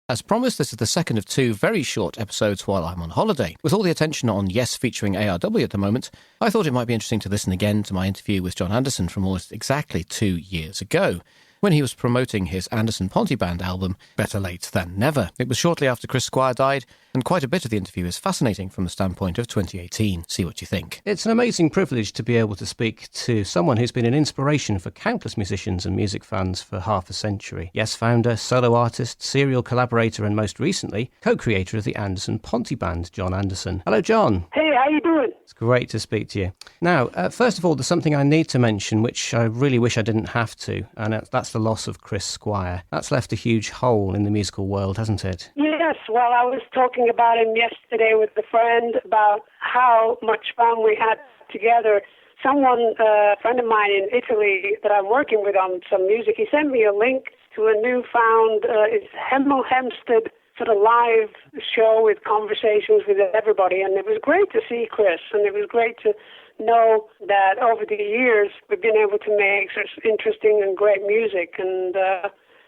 As promised, this is the second of two very short episodes while I'm on holiday. With all the attention on Yes featuring ARW at the moment, I thought it might be interesting to listen again to my interview with Jon Anderson from almost exactly 2 years ago, when he was promoting his Anderson Ponty Band album, Better Late Than Never. It was shortly after Chris Squire died, and quite a bit of the interview is fascinating from the standpoint of 2018. See what you think. It's an amazing privilege to be able to speak to someone who's been an inspiration for countless musicians and music fans for half a century. Yes founder, solo artist, serial collaborator, and most recently, co-creator of the Anderson Ponty Band, Jon Anderson. Hello, Jon. Hey, how you doing? It's great to speak to you. Now, first of all, there's something I need to mention, which I really wish I didn't have to, and that's the loss of Chris Squire. That's left a huge hole in the musical world, hasn't it? Yes, well, I was talking about him yesterday with a friend about how much fun we had together. Someone, a friend of mine in Italy that I'm working with on some music, he sent me a link to a newfound, it's Hemel Hempstead sort of live show with conversations with everybody, and it was great to see Chris, and it was great to know that over the years we've been able to make such interesting and great music. And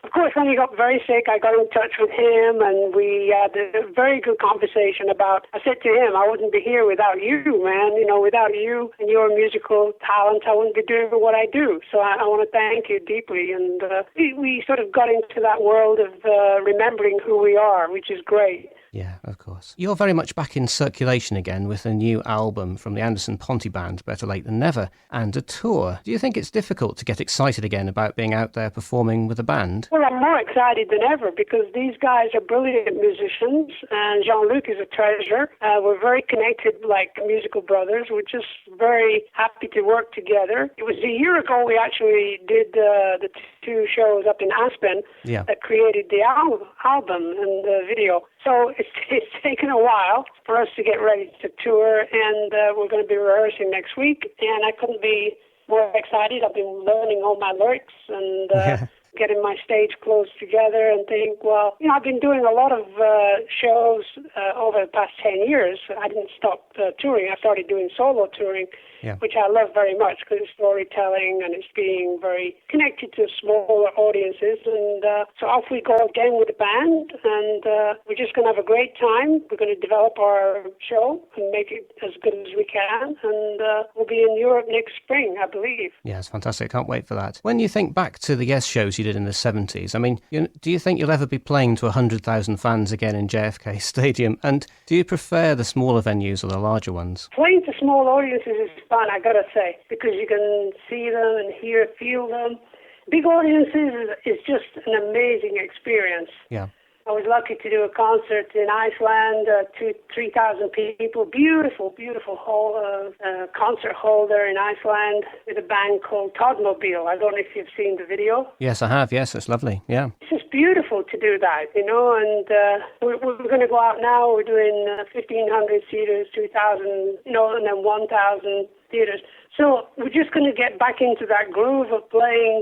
of course, when he got very sick, I got in touch with him, and we had a very good conversation about, I said to him, I wouldn't be here without you, man. You know, without you and your musical talent, I wouldn't be doing what I do. So I want to thank you deeply. And we sort of got into that world of remembering who we are, which is great. Yeah, of course. You're very much back in circulation again with a new album from the Anderson Ponty Band, Better Late Than Never, and a tour. Do you think it's difficult to get excited again about being out there performing with a band? Well, I'm more excited than ever because these guys are brilliant musicians, and Jean-Luc is a treasure. We're very connected like musical brothers. We're just very happy to work together. It was a year ago we actually did the two shows up in Aspen that created the album and the video. So it's taken a while for us to get ready to tour, and we're going to be rehearsing next week, and I couldn't be more excited. I've been learning all my lyrics and getting my stage clothes together and think, well, you know, I've been doing a lot of shows over the past 10 years. I didn't stop touring. I started doing solo touring, which I love very much because it's storytelling and it's being very connected to smaller audiences. And so off we go again with the band, and we're just going to have a great time. We're going to develop our show and make it as good as we can, and we'll be in Europe next spring, I believe. Yeah, it's fantastic. Can't wait for that. When you think back to the Yes shows you did in the 70s, I mean, do you think you'll ever be playing to 100,000 fans again in JFK Stadium? And do you prefer the smaller venues or the larger ones? Playing to small audiences is fun, I gotta say, because you can see them and feel them. Big audiences is just an amazing experience. Yeah. I was lucky to do a concert in Iceland, 3,000 people, beautiful hall, concert hall there in Iceland with a band called Toddmobile. I don't know if you've seen the video. Yes, I have. Yes, it's lovely. Yeah. It's just beautiful to do that, you know, and we're going to go out now. We're doing 1,500 seaters, 2,000, you know, and then 1,000 theaters. So we're just going to get back into that groove of playing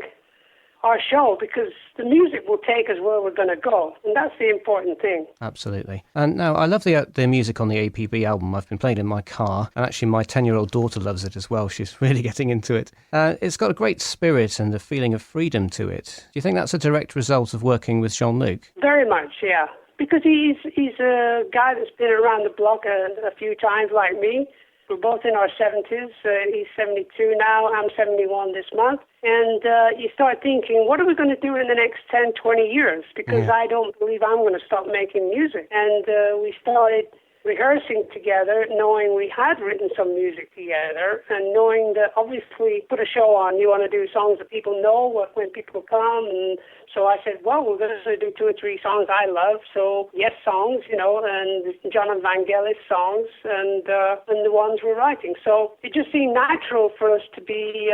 our show, because the music will take us where we're going to go, and that's the important thing. Absolutely. And now, I love the music on the APB album. I've been playing it in my car, and actually my 10-year-old daughter loves it as well. She's really getting into it. It's got a great spirit and a feeling of freedom to it. Do you think that's a direct result of working with Jean-Luc? Very much, yeah. Because he's a guy that's been around the block a few times like me. We're both in our 70s. He's 72 now. I'm 71 this month. And you start thinking, what are we going to do in the next 10, 20 years? Because I don't believe I'm going to stop making music. And we started rehearsing together, knowing we had written some music together, and knowing that obviously put a show on, you want to do songs that people know when people come. And so I said, well, we're going to do 2 or 3 songs I love. So Yes songs, you know, and John and Vangelis songs, and the ones we're writing. So it just seemed natural for us to be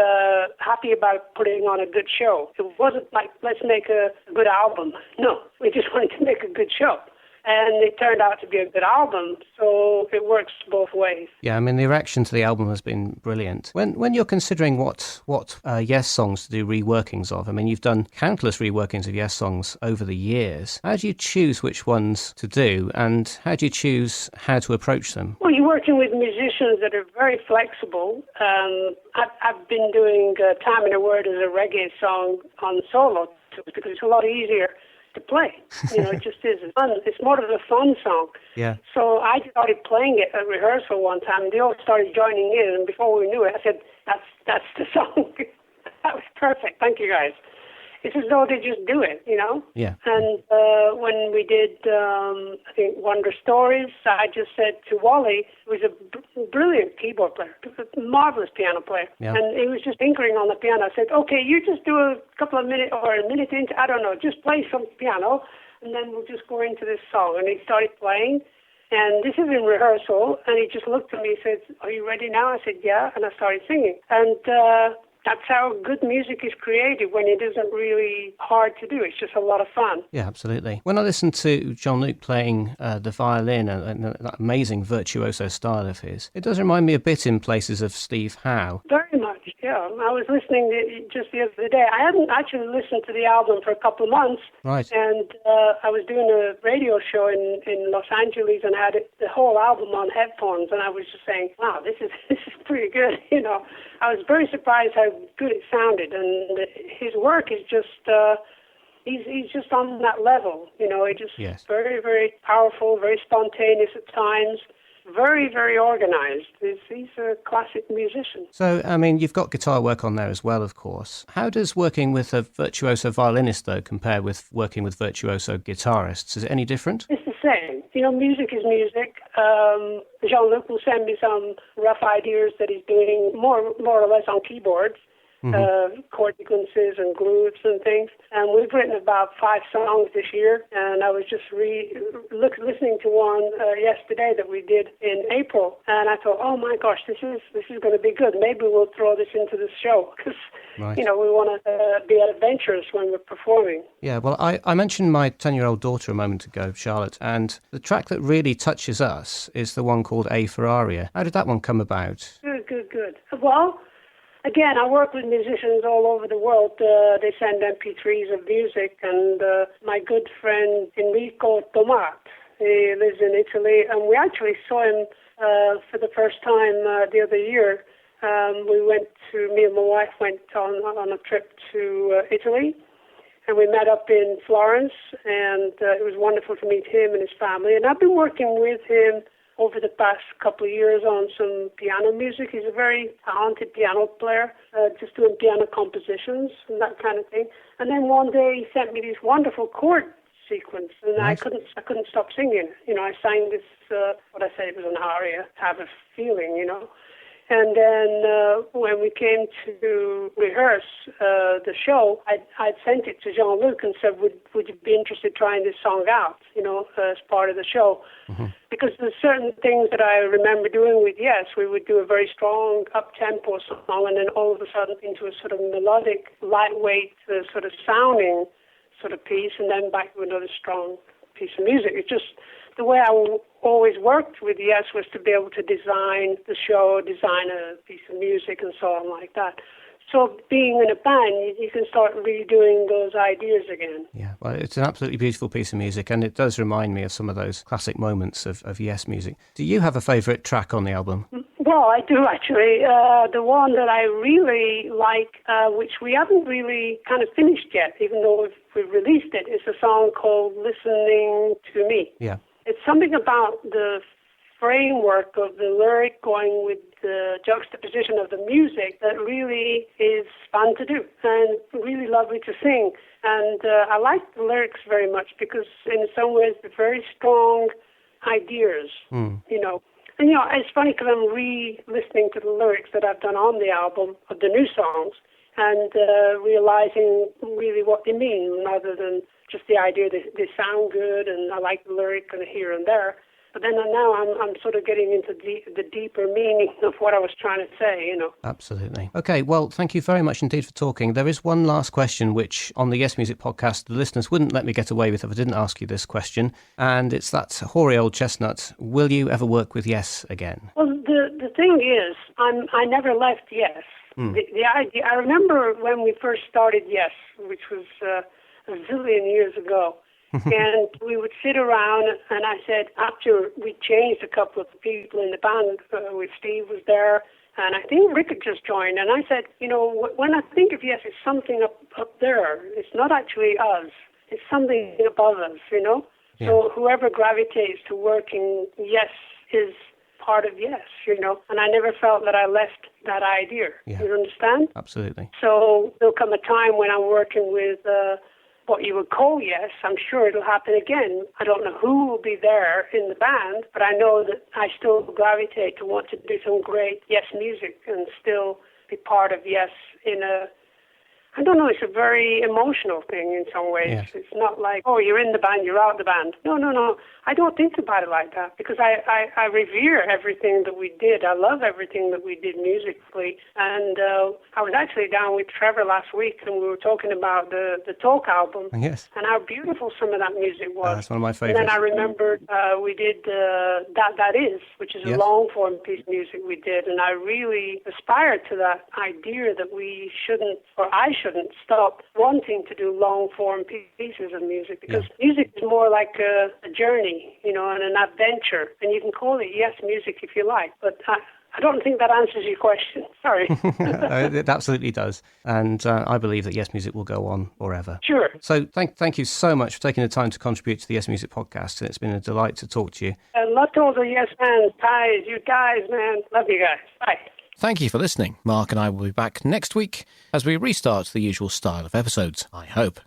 happy about putting on a good show. It wasn't like, let's make a good album. No, we just wanted to make a good show. And it turned out to be a good album, so it works both ways. Yeah, I mean, the reaction to the album has been brilliant. When you're considering what Yes songs to do reworkings of, I mean, you've done countless reworkings of Yes songs over the years. How do you choose which ones to do, and how do you choose how to approach them? Well, you're working with musicians that are very flexible. I've been doing Time in a Word as a reggae song on solo, because it's a lot easier to play. It just is. It's fun. It's more of a fun song. Yeah. So I started playing it at rehearsal one time, and they all started joining in. And before we knew it, I said, "That's the song." That was perfect. Thank you, guys. It's as though they just do it, Yeah. And when we did, I think, Wonder Stories, I just said to Wally, who was a brilliant keyboard player, a marvelous piano player, and he was just tinkering on the piano. I said, okay, you just do a couple of minutes or a minute into, I don't know, just play some piano, and then we'll just go into this song. And he started playing, and this is in rehearsal, and he just looked at me and said, are you ready now? I said, yeah, and I started singing. And that's how good music is created, when it isn't really hard to do. It's just a lot of fun. Yeah, absolutely. When I listen to Jean-Luc playing the violin and that amazing virtuoso style of his, it does remind me a bit in places of Steve Howe. Very much, yeah. I was listening just the other day. I hadn't actually listened to the album for a couple of months. Right. And I was doing a radio show in Los Angeles and had the whole album on headphones, and I was just saying, wow, this is pretty good, I was very surprised how good it sounded, and his work is just he's just on that level, very, very powerful, very spontaneous at times, very, very organized. He's a classic musician. So, I mean, you've got guitar work on there as well, of course. How does working with a virtuoso violinist, though, compare with working with virtuoso guitarists? Is it any different? It's the same. Music is music. Jean-Luc will send me some rough ideas that he's doing more or less on keyboards. Chord sequences and grooves and things. And we've written about 5 songs this year, and I was just listening to one yesterday that we did in April, and I thought, oh my gosh, this is going to be good. Maybe we'll throw this into the show, because we want to be adventurous when we're performing. Yeah, well, I mentioned my 10-year-old daughter a moment ago, Charlotte, and the track that really touches us is the one called A for Aria. How did that one come about? Good. Well, again, I work with musicians all over the world. They send MP3s of music, and my good friend Enrico Tomat, he lives in Italy, and we actually saw him for the first time the other year. Me and my wife went on a trip to Italy, and we met up in Florence, and it was wonderful to meet him and his family. And I've been working with him over the past couple of years on some piano music. He's a very talented piano player, just doing piano compositions and that kind of thing. And then one day he sent me this wonderful chord sequence, and I couldn't stop singing. I sang this, what I said it was an aria, Have a Feeling, And then when we came to rehearse the show, I'd sent it to Jean-Luc and said, would you be interested in trying this song out, as part of the show? Mm-hmm. Because there's certain things that I remember doing with Yes. We would do a very strong up-tempo song, and then all of a sudden into a sort of melodic, lightweight, sort of sounding sort of piece, and then back to another strong piece of music. It's just the way I always worked with Yes was to be able to design the show, design a piece of music and so on like that. So being in a band, you can start redoing those ideas again. Yeah, well, it's an absolutely beautiful piece of music, and it does remind me of some of those classic moments of Yes music. Do you have a favourite track on the album? Well, I do actually. The one that I really like, which we haven't really kind of finished yet, even though we've released it, is a song called Listening to Me. Yeah. It's something about the framework of the lyric going with the juxtaposition of the music that really is fun to do and really lovely to sing. And I like the lyrics very much because in some ways they're very strong ideas, And, it's funny because I'm re-listening to the lyrics that I've done on the album of the new songs and realizing really what they mean rather than just the idea that they sound good and I like the lyric kind of here and there. But then now I'm sort of getting into the deeper meaning of what I was trying to say, Absolutely. Okay, well, thank you very much indeed for talking. There is one last question which on the Yes Music podcast the listeners wouldn't let me get away with if I didn't ask you this question, and it's that hoary old chestnut. Will you ever work with Yes again? Well, the thing is, I never left Yes. The idea, I remember when we first started Yes, which was a zillion years ago. And we would sit around, and I said, after we changed a couple of people in the band, with Steve was there, and I think Rick had just joined, and I said, when I think of Yes, it's something up there. It's not actually us. it's something above us, you know? Yeah. So whoever gravitates to working Yes is part of Yes, you know? And I never felt that I left that idea. Yeah. You understand? Absolutely. So there'll come a time when I'm working with what you would call Yes. I'm sure it'll happen again. I don't know who will be there in the band, but I know that I still gravitate to want to do some great Yes music and still be part of Yes in a, I don't know, it's a very emotional thing in some ways. Yes. It's not like, oh, you're in the band, you're out the band. No. I don't think about it like that because I revere everything that we did. I love everything that we did musically. And I was actually down with Trevor last week and we were talking about the Talk album Yes. and how beautiful some of that music was. That's one of my And favourites. then I remembered we did That Is, which is Yes. a long-form piece of music we did. And I really aspired to that idea that we shouldn't, or I shouldn't, stop wanting to do long-form pieces of music because music is more like a journey, you know, and an adventure. And you can call it Yes music if you like. But I don't think that answers your question. Sorry. It absolutely does. And I believe that Yes Music will go on forever. Sure. So thank you so much for taking the time to contribute to the Yes Music podcast. It's been a delight to talk to you. I love all the Yes fans, guys, you guys, man. Love you guys. Bye. Thank you for listening. Mark and I will be back next week as we restart the usual style of episodes, I hope.